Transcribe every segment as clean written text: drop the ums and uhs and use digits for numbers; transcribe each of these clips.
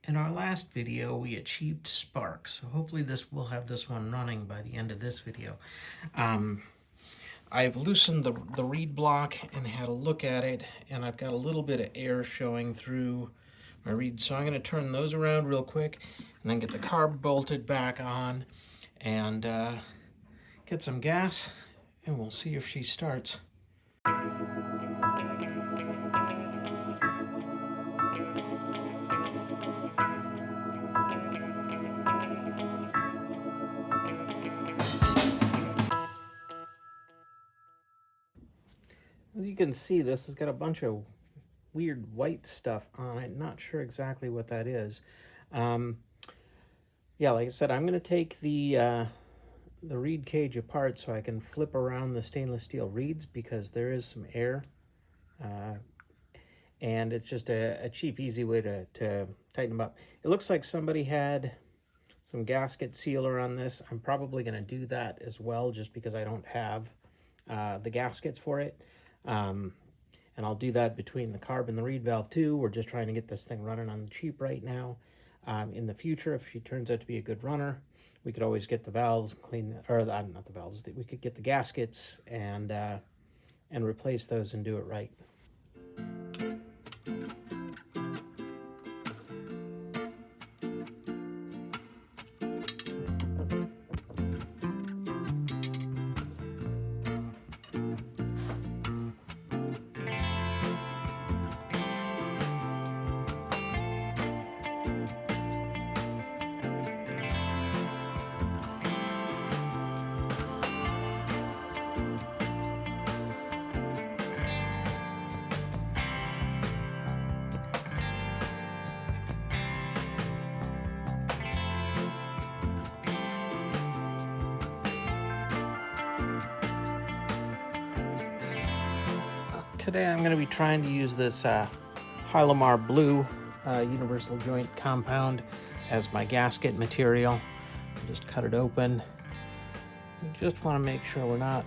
In our last video, we achieved spark, so hopefully we'll have this one running by the end of this video. I've loosened the reed block and had a look at it, and I've got a little bit of air showing through my reeds, so I'm going to turn those around real quick and then get the carb bolted back on and get some gas, and we'll see if she starts. As you can see, this has got a bunch of weird white stuff on it. Not sure exactly what that is. Yeah, like I said, I'm going to take the reed cage apart so I can flip around the stainless steel reeds because there is some air. And it's just a cheap, easy way to tighten them up. It looks like somebody had some gasket sealer on this. I'm probably going to do that as well just because I don't have the gaskets for it. And I'll do that between the carb and the reed valve too. We're just trying to get this thing running on the cheap right now. In the future, if she turns out to be a good runner, we could always get the valves clean, or not the valves, we could get the gaskets and replace those and do it right. Today I'm going to be trying to use this Hylamar Blue universal joint compound as my gasket material. I'll just cut it open. We just want to make sure we're not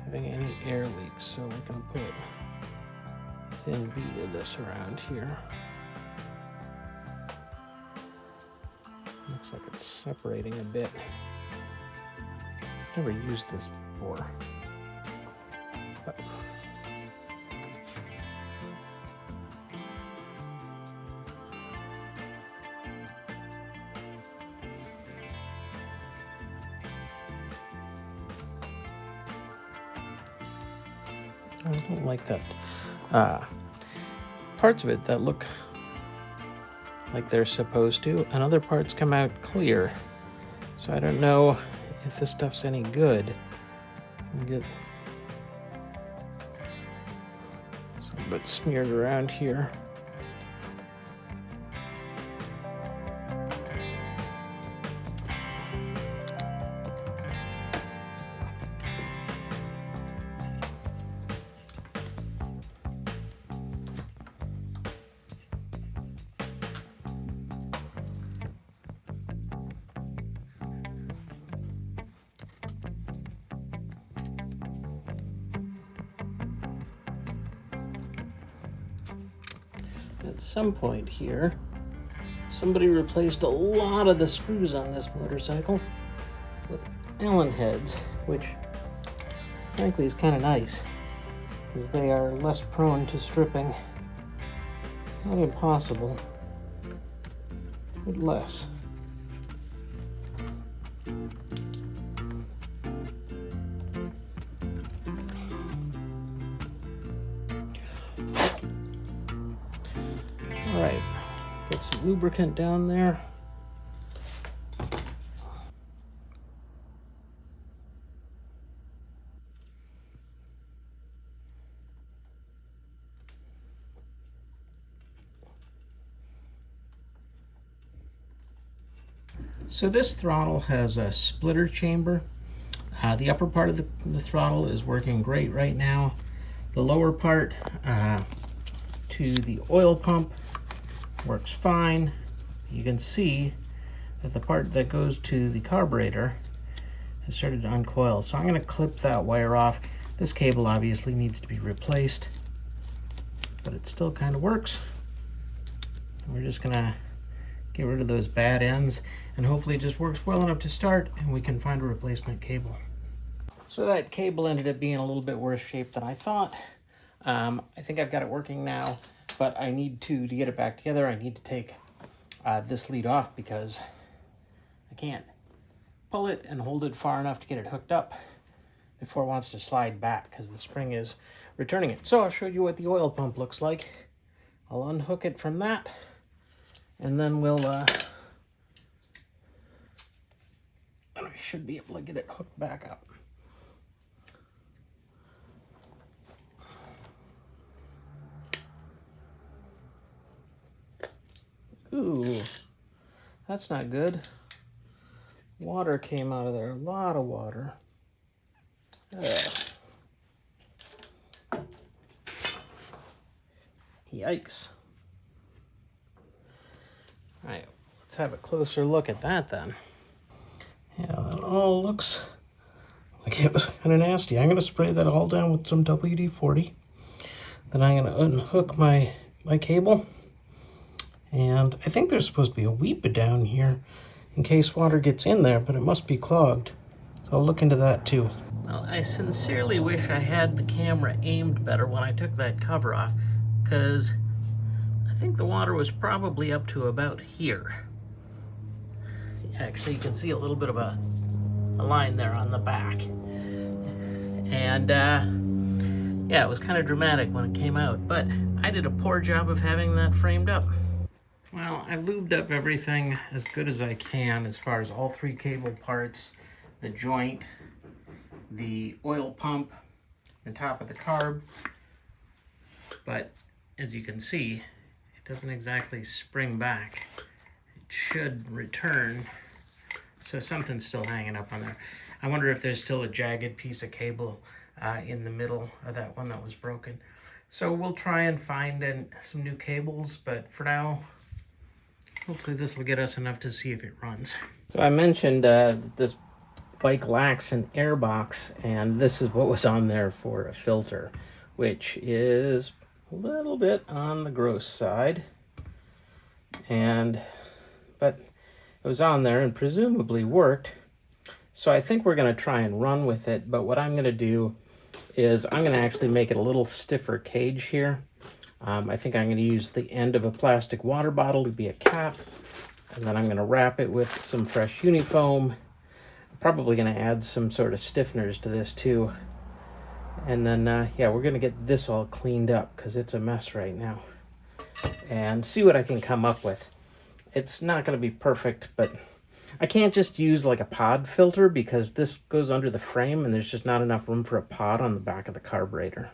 having any air leaks, so we're going to put a thin bead of this around here. Looks like it's separating a bit. Never used this before. But I don't like that. Parts of it that look like they're supposed to, and other parts come out clear. So I don't know if this stuff's any good. I'll get some of it smeared around here. At some point here, somebody replaced a lot of the screws on this motorcycle with Allen heads, which frankly is kind of nice because they are less prone to stripping. Not impossible, but less. All right, get some lubricant down there. So this throttle has a splitter chamber. The upper part of the throttle is working great right now. The lower part to the oil pump works fine. You can see that the part that goes to the carburetor has started to uncoil. So I'm going to clip that wire off. This cable obviously needs to be replaced, but it still kind of works. We're just going to get rid of those bad ends, and hopefully it just works well enough to start and we can find a replacement cable. So that cable ended up being a little bit worse shape than I thought. I think I've got it working now, but I need to get it back together, I need to take this lead off because I can't pull it and hold it far enough to get it hooked up before it wants to slide back because the spring is returning it. So I'll show you what the oil pump looks like. I'll unhook it from that, and then we'll and I should be able to get it hooked back up. Ooh, that's not good. Water came out of there, a lot of water. Yikes. All right, let's have a closer look at that then. Yeah, that all looks like it was kind of nasty. I'm going to spray that all down with some WD-40. Then I'm going to unhook my cable. And I think there's supposed to be a weep down here in case water gets in there, but it must be clogged. So I'll look into that too. Well, I sincerely wish I had the camera aimed better when I took that cover off, because I think the water was probably up to about here. Actually, you can see a little bit of a line there on the back. And yeah, it was kind of dramatic when it came out, but I did a poor job of having that framed up. Well, I've lubed up everything as good as I can as far as all three cable parts, the joint, the oil pump, the top of the carb. But as you can see, it doesn't exactly spring back. It should return, so something's still hanging up on there. I wonder if there's still a jagged piece of cable in the middle of that one that was broken. So we'll try and find some new cables, but for now, hopefully this will get us enough to see if it runs. So I mentioned this bike lacks an air box, and this is what was on there for a filter, which is a little bit on the gross side. But it was on there and presumably worked. So I think we're going to try and run with it, but what I'm going to do is I'm going to actually make it a little stiffer cage here. I think I'm going to use the end of a plastic water bottle to be a cap, and then I'm going to wrap it with some fresh unifoam. I'm probably going to add some sort of stiffeners to this too. And then, yeah, we're going to get this all cleaned up because it's a mess right now. And see what I can come up with. It's not going to be perfect, but I can't just use like a pod filter because this goes under the frame and there's just not enough room for a pod on the back of the carburetor.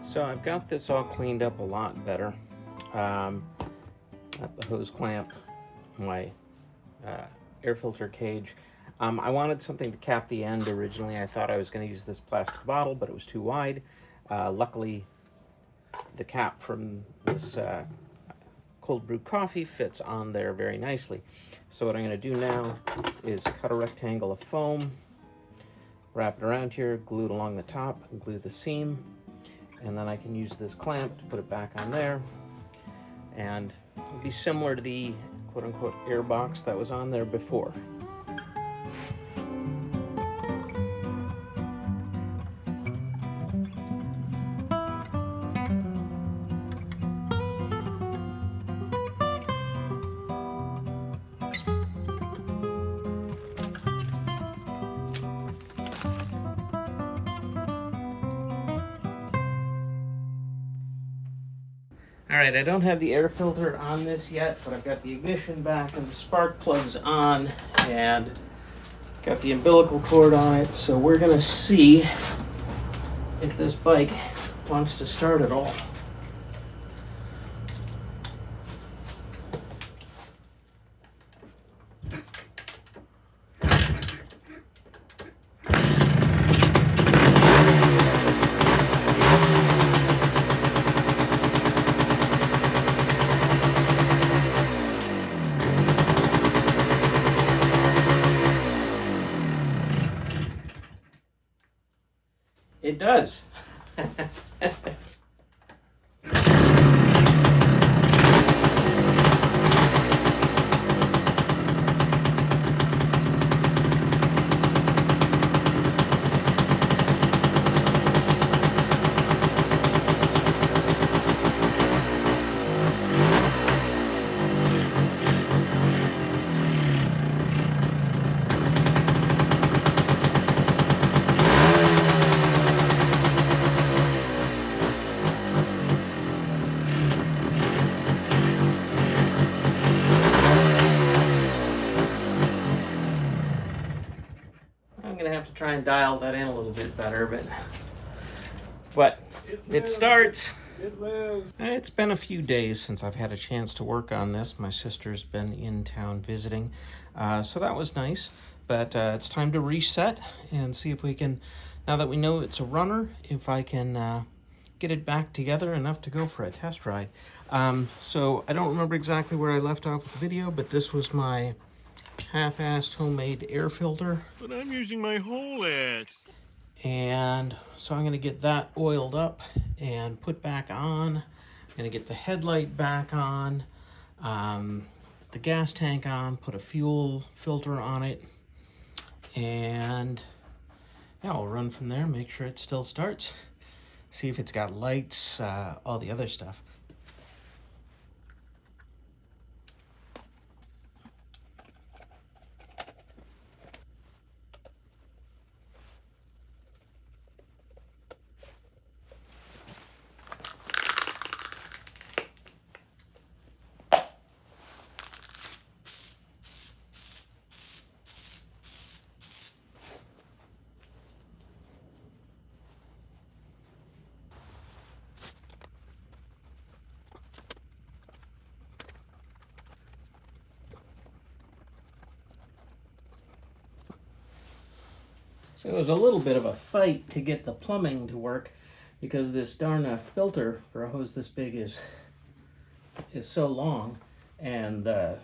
So I've got this all cleaned up a lot better. Got the hose clamp, my air filter cage. I wanted something to cap the end originally. I thought I was going to use this plastic bottle, but it was too wide. Luckily, the cap from this cold brew coffee fits on there very nicely. So what I'm going to do now is cut a rectangle of foam, wrap it around here, glue it along the top, and glue the seam. And then I can use this clamp to put it back on there. And it'll be similar to the quote-unquote air box that was on there before. All right, I don't have the air filter on this yet, but I've got the ignition back and the spark plugs on, and got the umbilical cord on it. So we're gonna see if this bike wants to start at all. It does. I'm gonna have to try and dial that in a little bit better, but it starts. It lives. It's been a few days since I've had a chance to work on this. My sister's been in town visiting, so that was nice. But it's time to reset and see if we can, now that we know it's a runner, if I can get it back together enough to go for a test ride. So I don't remember exactly where I left off with the video, but this was my half-assed homemade air filter. But I'm using my whole ass. And so I'm going to get that oiled up and put back on. I'm going to get the headlight back on, the gas tank on, put a fuel filter on it, and yeah, we'll run from there, make sure it still starts, see if it's got lights, all the other stuff. So it was a little bit of a fight to get the plumbing to work because this darn filter for a hose this big is so long, and the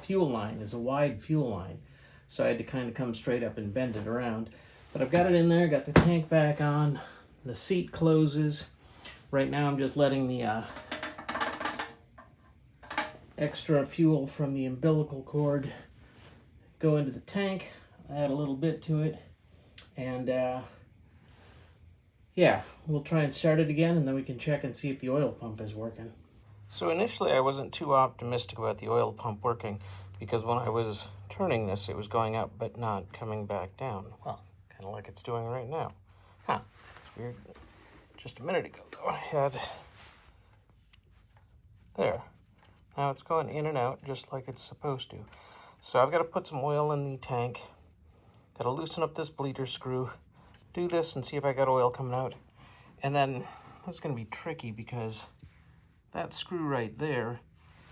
fuel line is a wide fuel line. So I had to kind of come straight up and bend it around. But I've got it in there, got the tank back on, the seat closes. Right now I'm just letting the extra fuel from the umbilical cord go into the tank, add a little bit to it, and yeah, we'll try and start it again, and then we can check and see if the oil pump is working. So initially I wasn't too optimistic about the oil pump working, because when I was turning this, it was going up but not coming back down. Well, kind of like it's doing right now. Huh, it's weird. Just a minute ago though, I had, there. Now it's going in and out just like it's supposed to. So I've got to put some oil in the tank. Got to loosen up this bleeder screw, do this and see if I got oil coming out. And then this is going to be tricky because that screw right there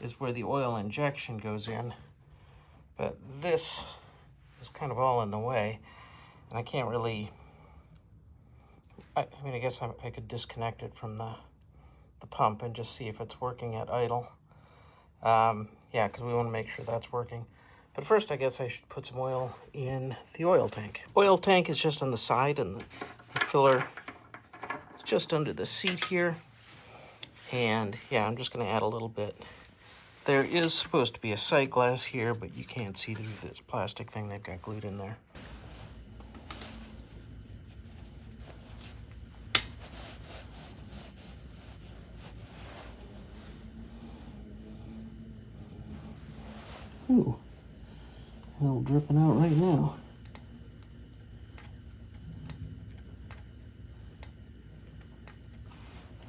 is where the oil injection goes in. But this is kind of all in the way. And I can't really, I mean, I guess I could disconnect it from the pump and just see if it's working at idle. Yeah, because we want to make sure that's working. But first, I guess I should put some oil in the oil tank. Oil tank is just on the side, and the filler is just under the seat here. And yeah, I'm just going to add a little bit. There is supposed to be a sight glass here, but you can't see through this plastic thing they've got glued in there. Ooh. A little dripping out right now.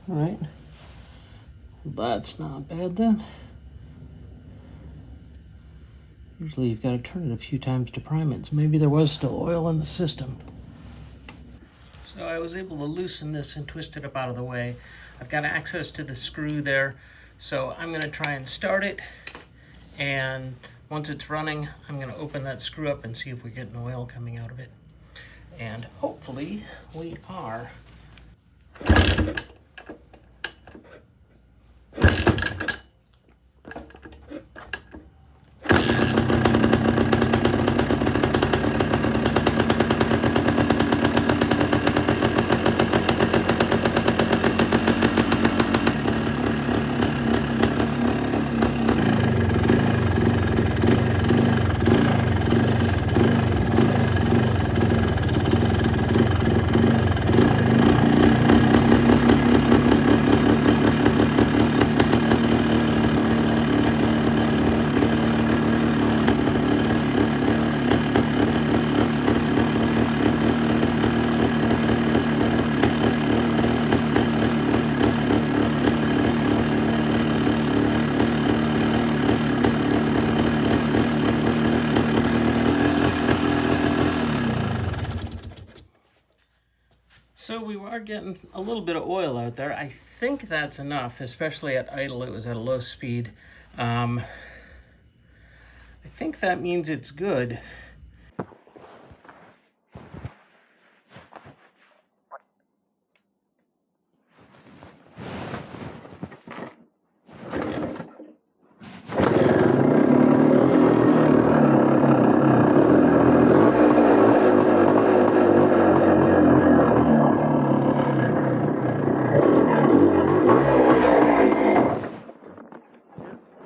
All right, That's not bad then. Usually you've got to turn it a few times to prime it, so maybe there was still oil in the system. So I was able to loosen this and twist it up out of the way. I've got access to the screw there, so I'm going to try and start it, and once it's running, I'm going to open that screw up and see if we get an oil coming out of it. And hopefully we are. So we are getting a little bit of oil out there. I think that's enough, especially at idle. It was at a low speed. I think that means it's good.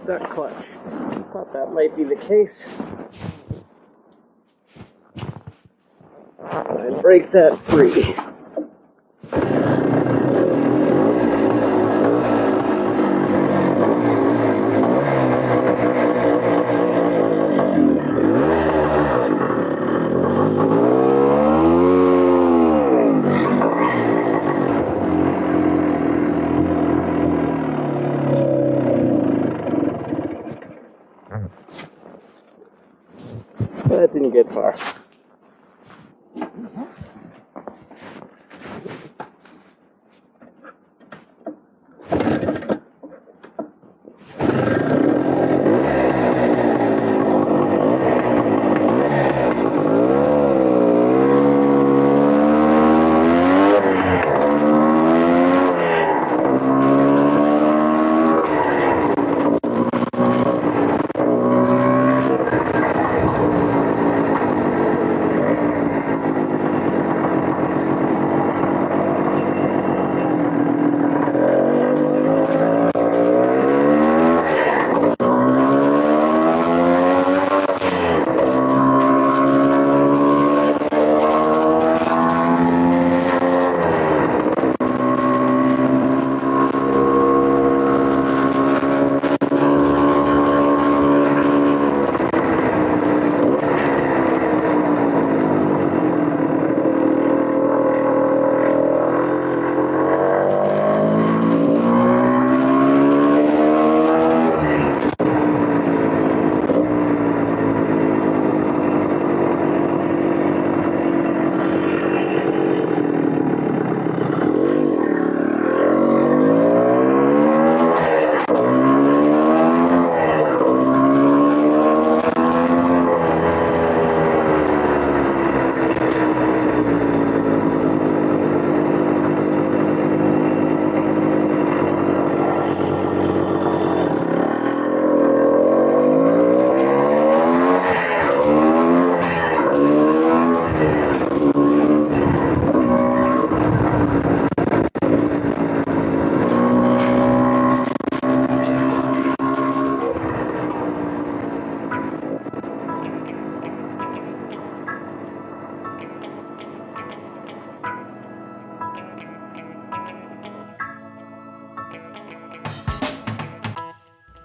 That clutch. Thought that might be the case. And break that free. That didn't get far.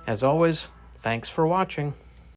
As always, thanks for watching.